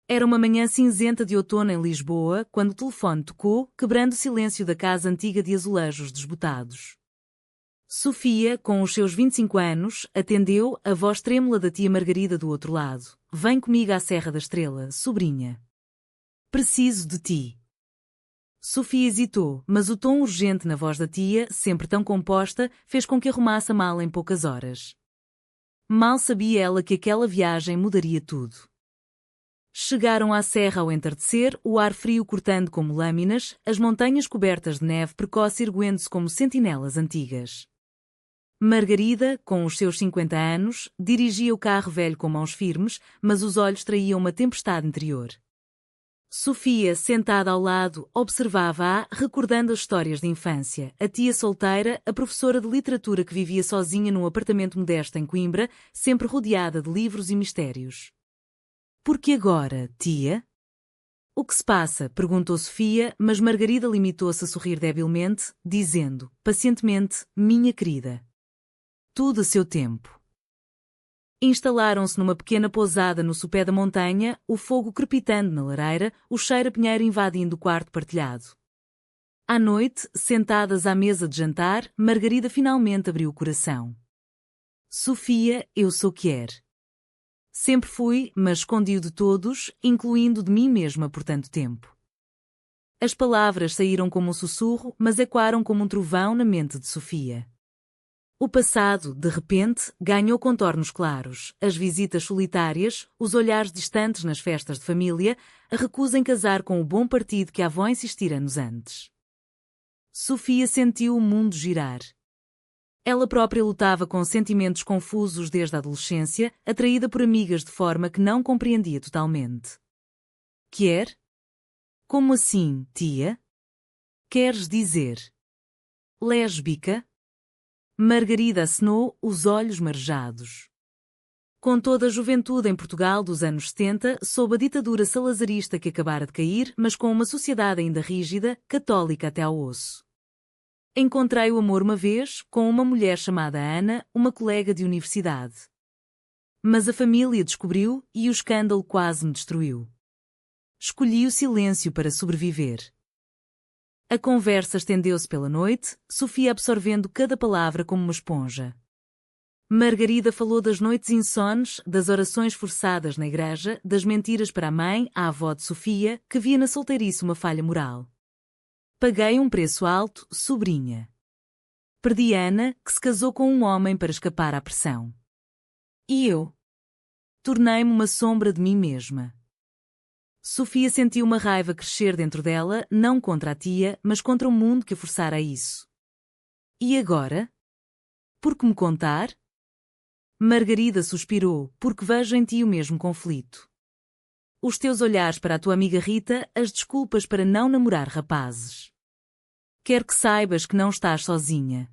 Era uma manhã cinzenta de outono em Lisboa, quando o telefone tocou, quebrando o silêncio da casa antiga de azulejos desbotados. Sofia, com os seus 25 anos, atendeu, a voz trêmula da tia Margarida do outro lado. Vem comigo à Serra da Estrela, sobrinha. Preciso de ti. Sofia hesitou, mas o tom urgente na voz da tia, sempre tão composta, fez com que arrumasse a mala em poucas horas. Mal sabia ela que aquela viagem mudaria tudo. Chegaram à serra ao entardecer, o ar frio cortando como lâminas, as montanhas cobertas de neve precoce erguendo-se como sentinelas antigas. Margarida, com os seus 50 anos, dirigia o carro velho com mãos firmes, mas os olhos traíam uma tempestade interior. Sofia, sentada ao lado, observava-a, recordando as histórias de infância, a tia solteira, a professora de literatura que vivia sozinha num apartamento modesto em Coimbra, sempre rodeada de livros e mistérios. Por que agora, tia? O que se passa? Perguntou Sofia, mas Margarida limitou-se a sorrir debilmente, dizendo, pacientemente, minha querida. Tudo a seu tempo. Instalaram-se numa pequena pousada no sopé da montanha, o fogo crepitando na lareira, o cheiro a pinheiro invadindo o quarto partilhado. À noite, sentadas à mesa de jantar, Margarida finalmente abriu o coração. Sofia, eu sou quer. Sempre fui, mas escondi-o de todos, incluindo de mim mesma por tanto tempo. As palavras saíram como um sussurro, mas ecoaram como um trovão na mente de Sofia. O passado, de repente, ganhou contornos claros, as visitas solitárias, os olhares distantes nas festas de família, a recusa em casar com o bom partido que a avó insistira anos antes. Sofia sentiu o mundo girar. Ela própria lutava com sentimentos confusos desde a adolescência, atraída por amigas de forma que não compreendia totalmente. Quer? Como assim, tia? Queres dizer? Lésbica? Margarida acenou, os olhos marejados. Com toda a juventude em Portugal dos anos 70, sob a ditadura salazarista que acabara de cair, mas com uma sociedade ainda rígida, católica até ao osso. Encontrei o amor uma vez, com uma mulher chamada Ana, uma colega de universidade. Mas a família descobriu e o escândalo quase me destruiu. Escolhi o silêncio para sobreviver. A conversa estendeu-se pela noite, Sofia absorvendo cada palavra como uma esponja. Margarida falou das noites insones, das orações forçadas na igreja, das mentiras para a mãe, a avó de Sofia, que via na solteirice uma falha moral. Paguei um preço alto, sobrinha. Perdi Ana, que se casou com um homem para escapar à pressão. E eu? Tornei-me uma sombra de mim mesma. Sofia sentiu uma raiva crescer dentro dela, não contra a tia, mas contra o mundo que a forçara a isso. E agora? Por que me contar? Margarida suspirou, porque vejo em ti o mesmo conflito. Os teus olhares para a tua amiga Rita, as desculpas para não namorar rapazes. Quero que saibas que não estás sozinha.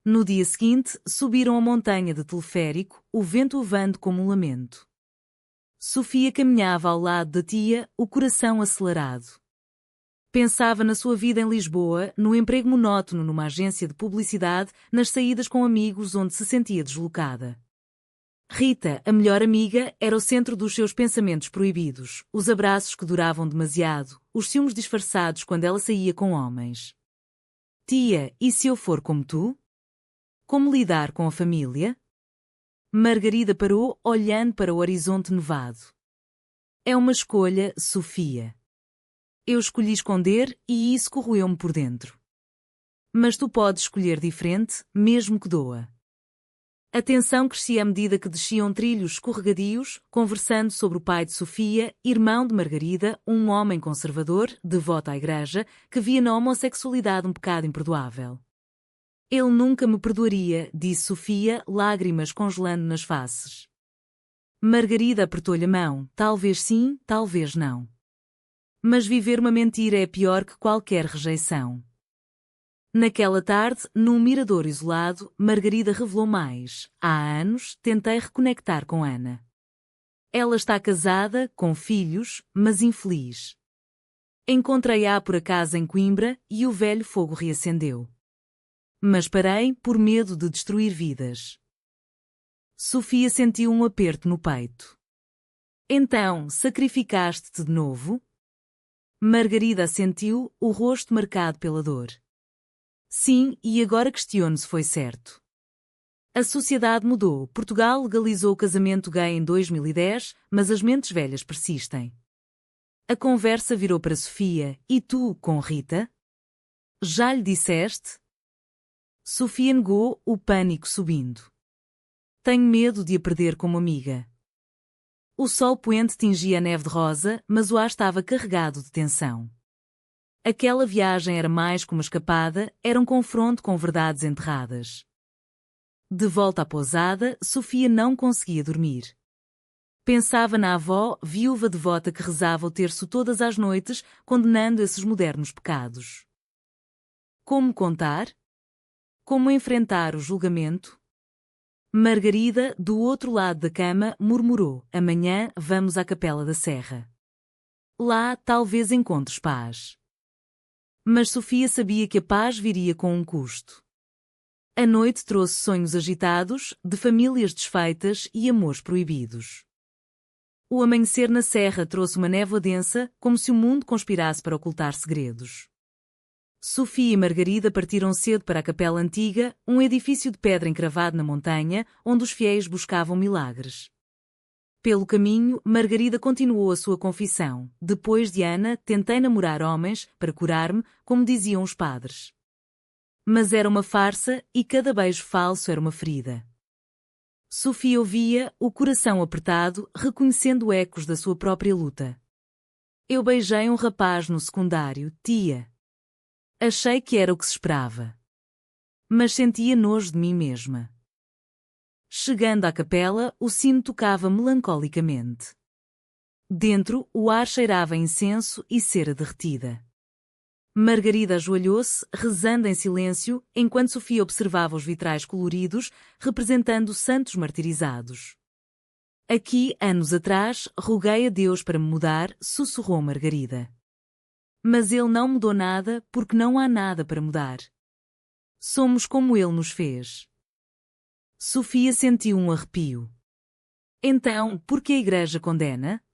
No dia seguinte, subiram a montanha de teleférico, o vento uvando como um lamento. Sofia caminhava ao lado da tia, o coração acelerado. Pensava na sua vida em Lisboa, no emprego monótono numa agência de publicidade, nas saídas com amigos onde se sentia deslocada. Rita, a melhor amiga, era o centro dos seus pensamentos proibidos, os abraços que duravam demasiado, os ciúmes disfarçados quando ela saía com homens. Tia, e se eu for como tu? Como lidar com a família? Margarida parou, olhando para o horizonte nevado. É uma escolha, Sofia. Eu escolhi esconder e isso corroeu-me por dentro. Mas tu podes escolher diferente, mesmo que doa. A tensão crescia à medida que desciam trilhos escorregadios, conversando sobre o pai de Sofia, irmão de Margarida, um homem conservador, devoto à igreja, que via na homossexualidade um pecado imperdoável. Ele nunca me perdoaria, disse Sofia, lágrimas congelando nas faces. Margarida apertou-lhe a mão, talvez sim, talvez não. Mas viver uma mentira é pior que qualquer rejeição. Naquela tarde, num mirador isolado, Margarida revelou mais. Há anos, tentei reconectar com Ana. Ela está casada, com filhos, mas infeliz. Encontrei-a por acaso em Coimbra e o velho fogo reacendeu. Mas parei por medo de destruir vidas. Sofia sentiu um aperto no peito. Então, sacrificaste-te de novo? Margarida assentiu, o rosto marcado pela dor. Sim, e agora questiono se foi certo. A sociedade mudou. Portugal legalizou o casamento gay em 2010, mas as mentes velhas persistem. A conversa virou para Sofia. E tu, com Rita? Já lhe disseste? Sofia negou, o pânico subindo. Tenho medo de a perder como amiga. O sol poente tingia a neve de rosa, mas o ar estava carregado de tensão. Aquela viagem era mais que uma escapada, era um confronto com verdades enterradas. De volta à pousada, Sofia não conseguia dormir. Pensava na avó, viúva devota que rezava o terço todas as noites, condenando esses modernos pecados. Como contar? Como enfrentar o julgamento? Margarida, do outro lado da cama, murmurou: amanhã vamos à Capela da Serra. Lá talvez encontres paz. Mas Sofia sabia que a paz viria com um custo. A noite trouxe sonhos agitados, de famílias desfeitas e amores proibidos. O amanhecer na serra trouxe uma névoa densa, como se o mundo conspirasse para ocultar segredos. Sofia e Margarida partiram cedo para a Capela Antiga, um edifício de pedra encravado na montanha, onde os fiéis buscavam milagres. Pelo caminho, Margarida continuou a sua confissão. Depois de Ana, tentei namorar homens, para curar-me, como diziam os padres. Mas era uma farsa, e cada beijo falso era uma ferida. Sofia ouvia, o coração apertado, reconhecendo ecos da sua própria luta. Eu beijei um rapaz no secundário, tia. Achei que era o que se esperava. Mas sentia nojo de mim mesma. Chegando à capela, o sino tocava melancolicamente. Dentro, o ar cheirava a incenso e cera derretida. Margarida ajoelhou-se, rezando em silêncio, enquanto Sofia observava os vitrais coloridos, representando santos martirizados. Aqui, anos atrás, roguei a Deus para me mudar, sussurrou Margarida. Mas ele não mudou nada porque não há nada para mudar. Somos como ele nos fez. Sofia sentiu um arrepio. Então, por que a Igreja condena?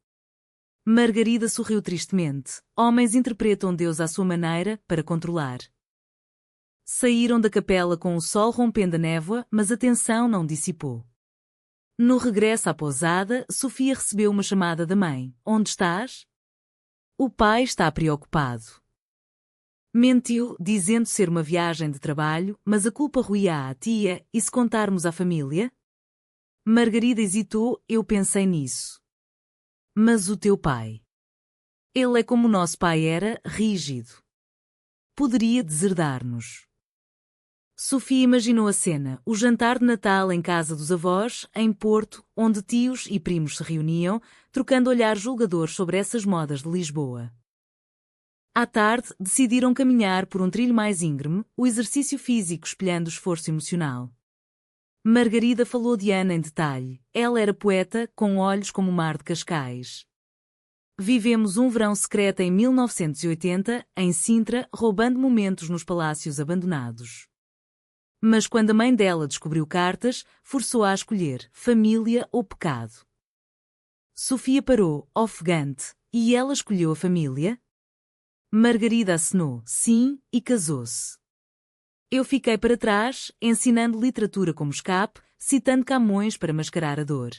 Margarida sorriu tristemente. Homens interpretam Deus à sua maneira, para controlar. Saíram da capela com o sol rompendo a névoa, mas a tensão não dissipou. No regresso à pousada, Sofia recebeu uma chamada da mãe. Onde estás? O pai está preocupado. Mentiu, dizendo ser uma viagem de trabalho, mas a culpa ruía à tia, e se contarmos à família? Margarida hesitou, eu pensei nisso. Mas o teu pai? Ele é como o nosso pai era, rígido. Poderia deserdar-nos. Sofia imaginou a cena, o jantar de Natal em casa dos avós, em Porto, onde tios e primos se reuniam, trocando olhares julgadores sobre essas modas de Lisboa. À tarde, decidiram caminhar por um trilho mais íngreme, o exercício físico espelhando o esforço emocional. Margarida falou de Ana em detalhe. Ela era poeta, com olhos como o mar de Cascais. Vivemos um verão secreto em 1980, em Sintra, roubando momentos nos palácios abandonados. Mas quando a mãe dela descobriu cartas, forçou-a a escolher família ou pecado. Sofia parou, ofegante, e ela escolheu a família? Margarida acenou, sim, e casou-se. Eu fiquei para trás, ensinando literatura como escape, citando Camões para mascarar a dor.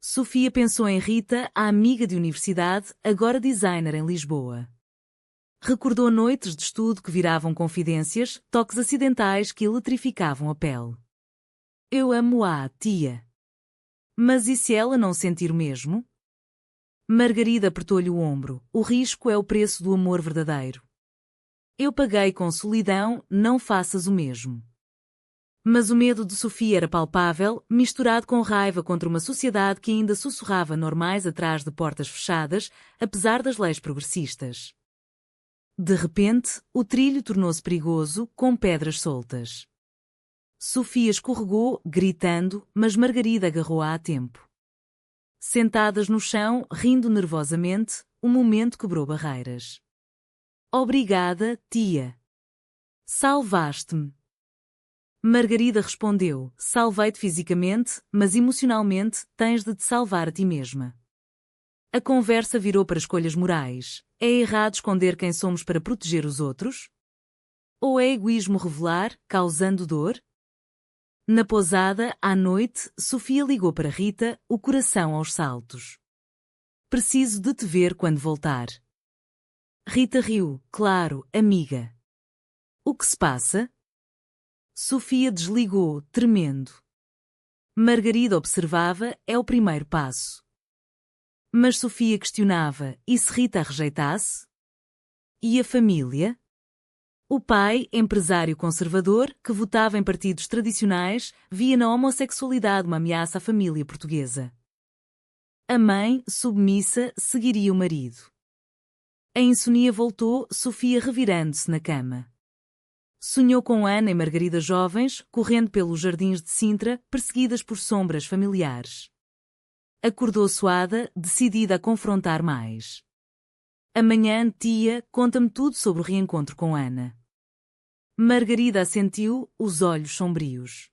Sofia pensou em Rita, a amiga de universidade, agora designer em Lisboa. Recordou noites de estudo que viravam confidências, toques acidentais que eletrificavam a pele. Eu amo-a, tia. Mas e se ela não sentir o mesmo? Margarida apertou-lhe o ombro. O risco é o preço do amor verdadeiro. Eu paguei com solidão, não faças o mesmo. Mas o medo de Sofia era palpável, misturado com raiva contra uma sociedade que ainda sussurrava normais atrás de portas fechadas, apesar das leis progressistas. De repente, o trilho tornou-se perigoso, com pedras soltas. Sofia escorregou, gritando, mas Margarida agarrou-a a tempo. Sentadas no chão, rindo nervosamente, o momento quebrou barreiras. Obrigada, tia. Salvaste-me. Margarida respondeu, salvei-te fisicamente, mas emocionalmente tens de te salvar a ti mesma. A conversa virou para escolhas morais. É errado esconder quem somos para proteger os outros? Ou é egoísmo revelar, causando dor? Na pousada, à noite, Sofia ligou para Rita, o coração aos saltos. Preciso de te ver quando voltar. Rita riu, claro, amiga. O que se passa? Sofia desligou, tremendo. Margarida observava, é o primeiro passo. Mas Sofia questionava, e se Rita a rejeitasse? E a família? O pai, empresário conservador, que votava em partidos tradicionais, via na homossexualidade uma ameaça à família portuguesa. A mãe, submissa, seguiria o marido. A insonia voltou, Sofia revirando-se na cama. Sonhou com Ana e Margarida jovens, correndo pelos jardins de Sintra, perseguidas por sombras familiares. Acordou suada, decidida a confrontar mais. Amanhã, tia, conta-me tudo sobre o reencontro com Ana. Margarida assentiu, os olhos sombrios.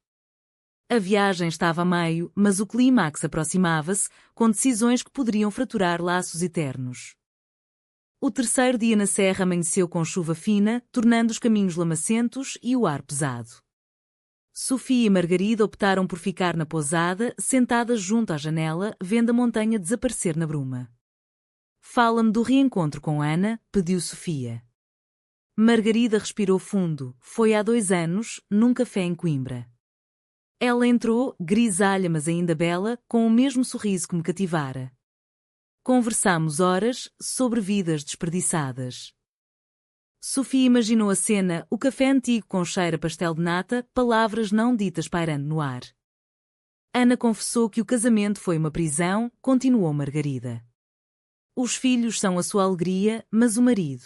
A viagem estava a meio, mas o clímax aproximava-se, com decisões que poderiam fraturar laços eternos. O terceiro dia na serra amanheceu com chuva fina, tornando os caminhos lamacentos e o ar pesado. Sofia e Margarida optaram por ficar na pousada, sentadas junto à janela, vendo a montanha desaparecer na bruma. Fala-me do reencontro com Ana, pediu Sofia. Margarida respirou fundo, foi há 2 anos, num café em Coimbra. Ela entrou, grisalha mas ainda bela, com o mesmo sorriso que me cativara. Conversámos horas, sobre vidas desperdiçadas. Sofia imaginou a cena, o café antigo com cheiro a pastel de nata, palavras não ditas pairando no ar. Ana confessou que o casamento foi uma prisão, continuou Margarida. Os filhos são a sua alegria, mas o marido.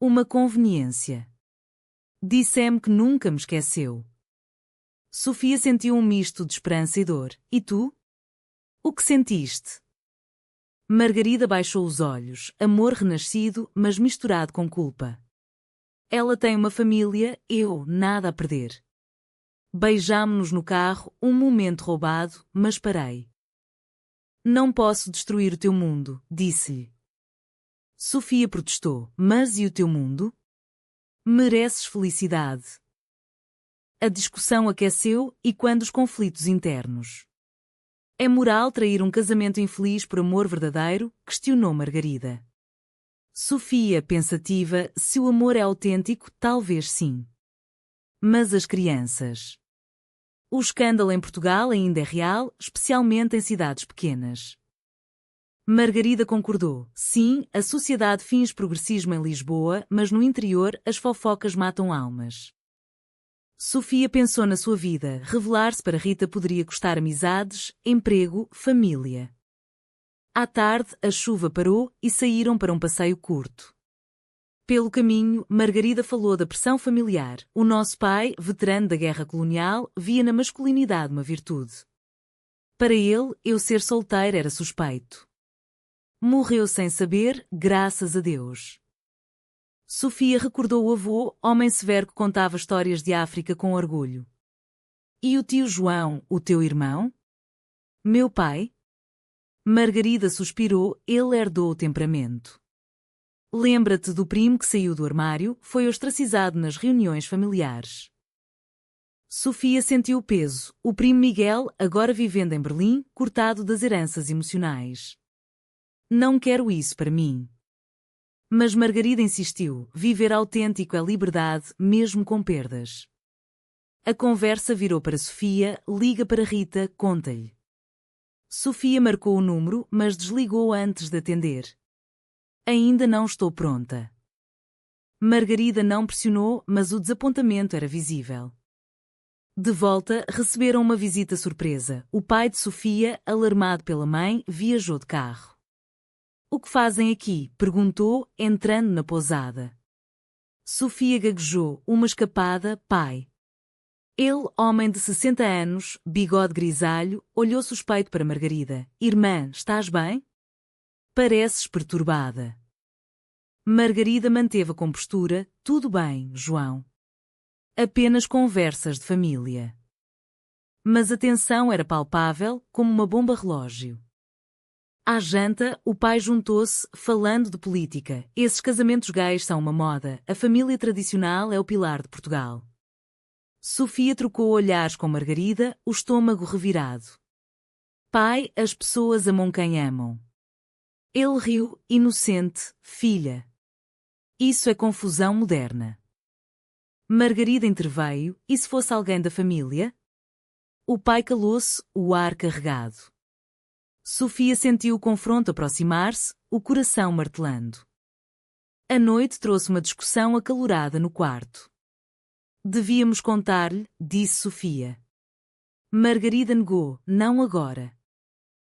Uma conveniência. Disse-me que nunca me esqueceu. Sofia sentiu um misto de esperança e dor. E tu? O que sentiste? Margarida baixou os olhos, amor renascido, mas misturado com culpa. Ela tem uma família, eu, nada a perder. Beijámo-nos no carro, um momento roubado, mas parei. Não posso destruir o teu mundo, disse-lhe. Sofia protestou, mas e o teu mundo? Mereces felicidade. A discussão aqueceu, e quando os conflitos internos? É moral trair um casamento infeliz por amor verdadeiro? Questionou Margarida. Sofia, pensativa, se o amor é autêntico, talvez sim. Mas as crianças? O escândalo em Portugal ainda é real, especialmente em cidades pequenas. Margarida concordou. Sim, a sociedade finge progressismo em Lisboa, mas no interior as fofocas matam almas. Sofia pensou na sua vida, revelar-se para Rita poderia custar amizades, emprego, família. À tarde, a chuva parou e saíram para um passeio curto. Pelo caminho, Margarida falou da pressão familiar. O nosso pai, veterano da guerra colonial, via na masculinidade uma virtude. Para ele, eu ser solteira era suspeito. Morreu sem saber, graças a Deus. Sofia recordou o avô, homem severo que contava histórias de África com orgulho. E o tio João, o teu irmão? Meu pai? Margarida suspirou, ele herdou o temperamento. Lembra-te do primo que saiu do armário, foi ostracizado nas reuniões familiares. Sofia sentiu o peso, o primo Miguel, agora vivendo em Berlim, cortado das heranças emocionais. Não quero isso para mim. Mas Margarida insistiu, viver autêntico é liberdade, mesmo com perdas. A conversa virou para Sofia, liga para Rita, conta-lhe. Sofia marcou o número, mas desligou antes de atender. Ainda não estou pronta. Margarida não pressionou, mas o desapontamento era visível. De volta, receberam uma visita surpresa. O pai de Sofia, alarmado pela mãe, viajou de carro. O que fazem aqui? Perguntou, entrando na pousada. Sofia gaguejou, uma escapada, pai. Ele, homem de 60 anos, bigode grisalho, olhou suspeito para Margarida. Irmã, estás bem? Pareces perturbada. Margarida manteve a compostura. Tudo bem, João. Apenas conversas de família. Mas a tensão era palpável, como uma bomba relógio. À janta, o pai juntou-se, falando de política. Esses casamentos gays são uma moda. A família tradicional é o pilar de Portugal. Sofia trocou olhares com Margarida, o estômago revirado. Pai, as pessoas amam quem amam. Ele riu, inocente, filha. Isso é confusão moderna. Margarida interveio, e se fosse alguém da família? O pai calou-se, o ar carregado. Sofia sentiu o confronto aproximar-se, o coração martelando. A noite trouxe uma discussão acalorada no quarto. Devíamos contar-lhe, disse Sofia. Margarida negou, não agora.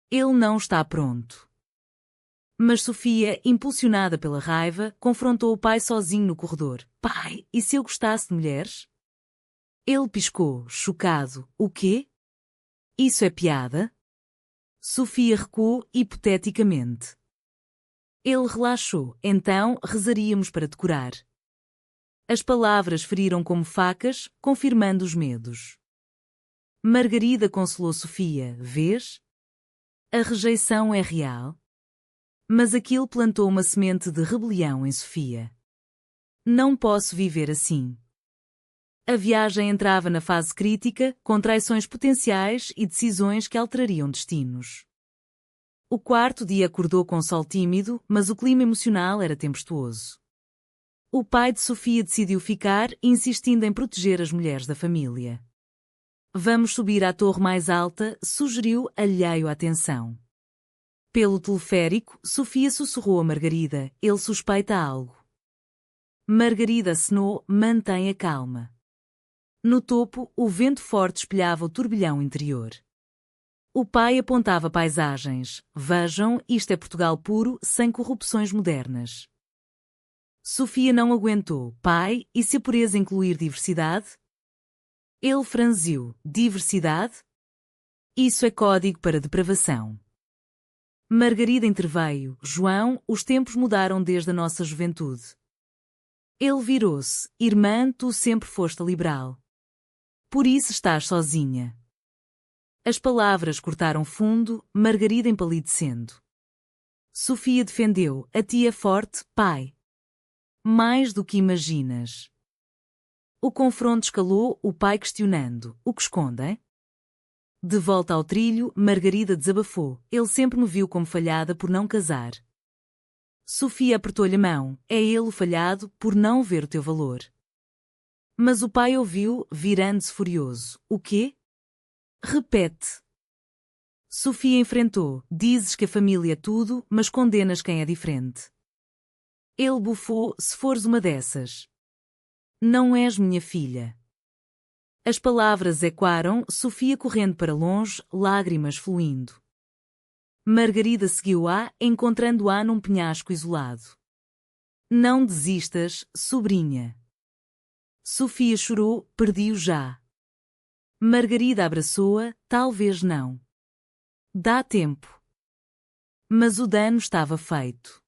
Ele não está pronto. Mas Sofia, impulsionada pela raiva, confrontou o pai sozinho no corredor. Pai, e se eu gostasse de mulheres? Ele piscou, chocado. O quê? Isso é piada? Sofia recuou, hipoteticamente. Ele relaxou. Então, rezaríamos para te curar. As palavras feriram como facas, confirmando os medos. Margarida consolou Sofia. Vês? A rejeição é real. Mas aquilo plantou uma semente de rebelião em Sofia. Não posso viver assim. A viagem entrava na fase crítica, com traições potenciais e decisões que alterariam destinos. O quarto dia acordou com sol tímido, mas o clima emocional era tempestuoso. O pai de Sofia decidiu ficar, insistindo em proteger as mulheres da família. Vamos subir à torre mais alta, sugeriu, alheio à tensão. Pelo teleférico, Sofia sussurrou a Margarida, ele suspeita algo. Margarida acenou, mantém a calma. No topo, o vento forte espelhava o turbilhão interior. O pai apontava paisagens. Vejam, isto é Portugal puro, sem corrupções modernas. Sofia não aguentou. Pai, e se a pureza incluir diversidade? Ele franziu. Diversidade? Isso é código para depravação. Margarida interveio. João, os tempos mudaram desde a nossa juventude. Ele virou-se. Irmã, tu sempre foste liberal. Por isso estás sozinha. As palavras cortaram fundo, Margarida empalidecendo. Sofia defendeu. A tia é forte, pai. Mais do que imaginas. O confronto escalou, o pai questionando. O que escondem? De volta ao trilho, Margarida desabafou. Ele sempre me viu como falhada por não casar. Sofia apertou-lhe a mão. É ele o falhado por não ver o teu valor. Mas o pai ouviu, virando-se furioso. O quê? Repete. Sofia enfrentou. Dizes que a família é tudo, mas condenas quem é diferente. Ele bufou. Se fores uma dessas. Não és minha filha. As palavras ecoaram, Sofia correndo para longe, lágrimas fluindo. Margarida seguiu-a, encontrando-a num penhasco isolado. Não desistas, sobrinha. Sofia chorou, perdi-o já. Margarida abraçou-a, talvez não. Dá tempo. Mas o dano estava feito.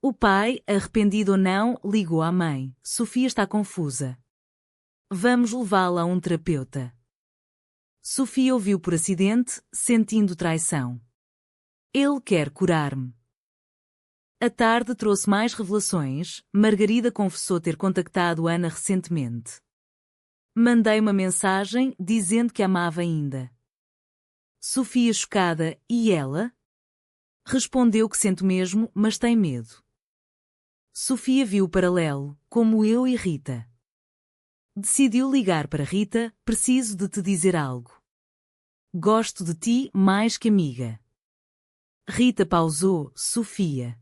O pai, arrependido ou não, ligou à mãe. Sofia está confusa. Vamos levá-la a um terapeuta. Sofia ouviu por acidente, sentindo traição. Ele quer curar-me. A tarde trouxe mais revelações. Margarida confessou ter contactado Ana recentemente. Mandei uma mensagem dizendo que amava ainda. Sofia chocada, e ela? Respondeu que sente mesmo, mas tem medo. Sofia viu o paralelo, como eu e Rita. Decidiu ligar para Rita, preciso de te dizer algo. Gosto de ti mais que amiga. Rita pausou, Sofia.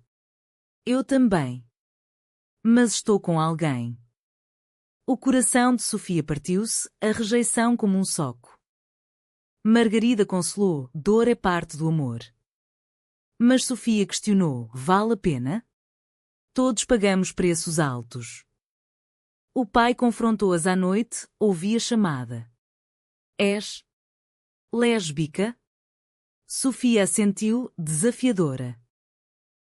Eu também. Mas estou com alguém. O coração de Sofia partiu-se, a rejeição como um soco. Margarida consolou, dor é parte do amor. Mas Sofia questionou, vale a pena? Todos pagamos preços altos. O pai confrontou-as à noite, ouvi a chamada. És lésbica? Sofia assentiu, desafiadora.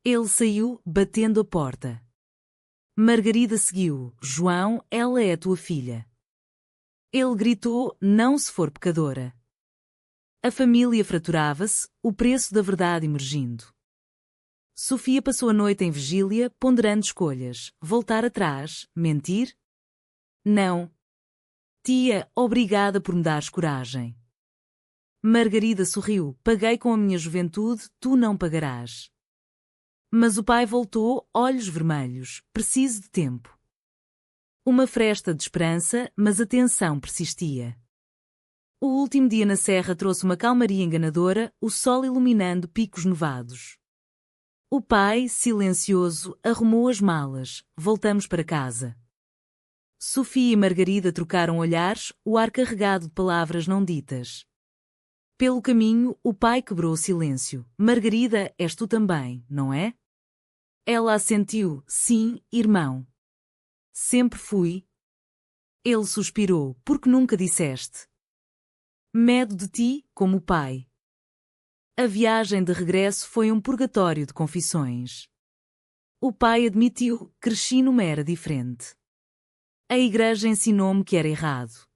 Ele saiu, batendo a porta. Margarida seguiu. João, ela é tua filha. Ele gritou, não se for pecadora. A família fraturava-se, o preço da verdade emergindo. Sofia passou a noite em vigília, ponderando escolhas. Voltar atrás? Mentir? Não. Tia, obrigada por me dares coragem. Margarida sorriu. Paguei com a minha juventude, tu não pagarás. Mas o pai voltou, olhos vermelhos. Preciso de tempo. Uma fresta de esperança, mas a tensão persistia. O último dia na serra trouxe uma calmaria enganadora, o sol iluminando picos nevados. O pai, silencioso, arrumou as malas. Voltamos para casa. Sofia e Margarida trocaram olhares, o ar carregado de palavras não ditas. Pelo caminho, o pai quebrou o silêncio. Margarida, és tu também, não é? Ela assentiu. Sim, irmão. Sempre fui. Ele suspirou. Porque nunca disseste? Medo de ti, como o pai. A viagem de regresso foi um purgatório de confissões. O pai admitiu, cresci numa era diferente. A igreja ensinou-me que era errado.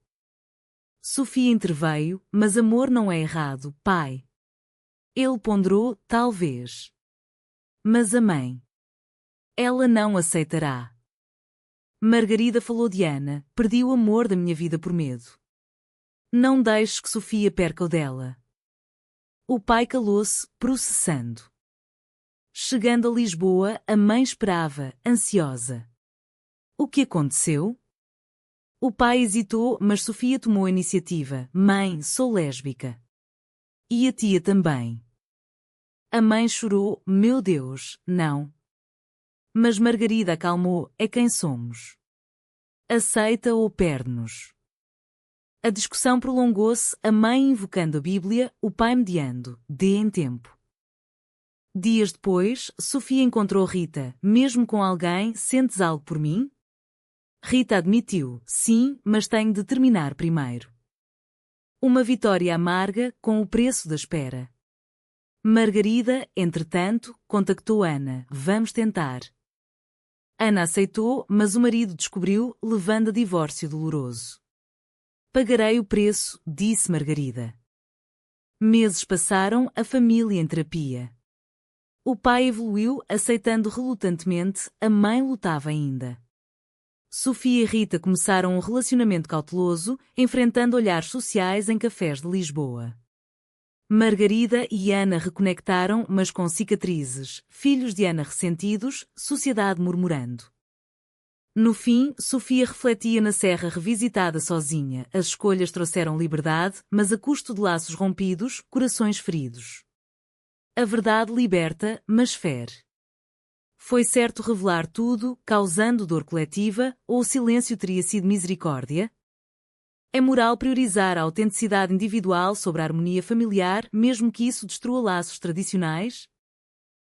Sofia interveio, mas amor não é errado, pai. Ele ponderou, talvez. Mas a mãe. Ela não aceitará. Margarida falou de Ana, perdi o amor da minha vida por medo. Não deixes que Sofia perca o dela. O pai calou-se, processando. Chegando a Lisboa, a mãe esperava, ansiosa. O que aconteceu? O pai hesitou, mas Sofia tomou a iniciativa. Mãe, sou lésbica. E a tia também. A mãe chorou, meu Deus, não. Mas Margarida acalmou, é quem somos. Aceita ou perde-nos. A discussão prolongou-se, a mãe invocando a Bíblia, o pai mediando, dê em tempo. Dias depois, Sofia encontrou Rita, mesmo com alguém, sentes algo por mim? Rita admitiu, sim, mas tenho de terminar primeiro. Uma vitória amarga, com o preço da espera. Margarida, entretanto, contactou Ana, vamos tentar. Ana aceitou, mas o marido descobriu, levando a divórcio doloroso. Pagarei o preço, disse Margarida. Meses passaram, a família em terapia. O pai evoluiu, aceitando relutantemente, a mãe lutava ainda. Sofia e Rita começaram um relacionamento cauteloso, enfrentando olhares sociais em cafés de Lisboa. Margarida e Ana reconectaram, mas com cicatrizes, filhos de Ana ressentidos, sociedade murmurando. No fim, Sofia refletia na serra revisitada sozinha. As escolhas trouxeram liberdade, mas a custo de laços rompidos, corações feridos. A verdade liberta, mas fere. Foi certo revelar tudo, causando dor coletiva, ou o silêncio teria sido misericórdia? É moral priorizar a autenticidade individual sobre a harmonia familiar, mesmo que isso destrua laços tradicionais?